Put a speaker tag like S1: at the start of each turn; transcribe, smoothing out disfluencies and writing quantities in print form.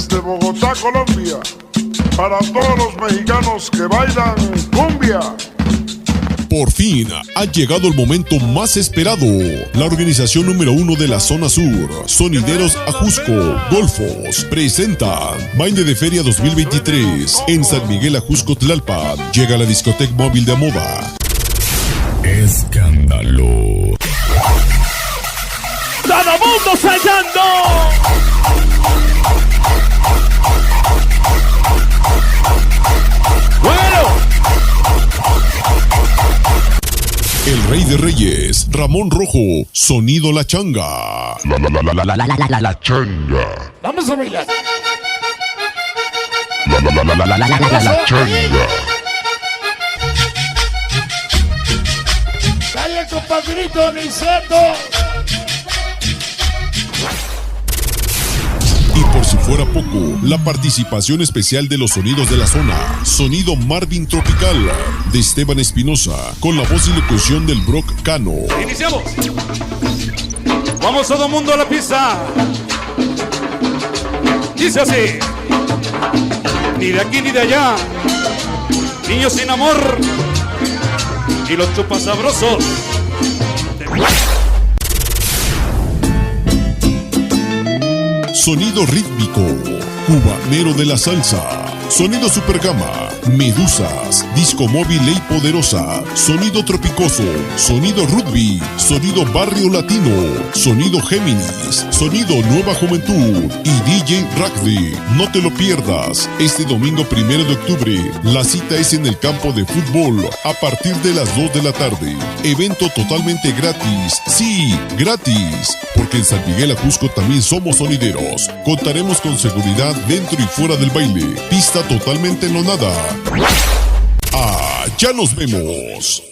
S1: desde Bogotá, Colombia, para todos los mexicanos que bailan cumbia.
S2: Por fin ha llegado el momento más esperado. La organización número 1 de la zona sur, Sonideros Ajusco Golfos, presentan Baile de Feria 2023 en San Miguel Ajusco, Tlalpan. Llega la discoteca móvil de moda Escándalo.
S3: ¡Todo mundo ensayando! ¡Bueno!
S2: El Rey de Reyes, Ramón Rojo, Sonido La Changa.
S4: La changa.
S3: Vamos a bailar.
S4: La changa.
S3: ¡Dale, compadrito, Niceto!
S2: Y por si fuera poco, la participación especial de los sonidos de la zona. Sonido Marvin Tropical, de Esteban Espinosa, con la voz y locución del Brock Cano.
S3: ¡Iniciamos! ¡Vamos todo el mundo a la pista! Dice así: ni de aquí ni de allá, niños sin amor, y los chupas sabrosos.
S2: Sonido rítmico, cubanero de la salsa. Sonido super gama, medusas, disco móvil Ley Poderosa, sonido tropicoso, sonido rugby, sonido barrio latino, sonido Géminis, sonido Nueva Juventud y DJ Rugby. No te lo pierdas, este domingo 1 de octubre, la cita es en el campo de fútbol a partir de las 2 de la tarde. Evento totalmente gratis, sí, gratis, porque en San Miguel Ajusco también somos sonideros. Contaremos con seguridad dentro y fuera del baile, pista totalmente enlonada. ¡Ah, ya nos vemos!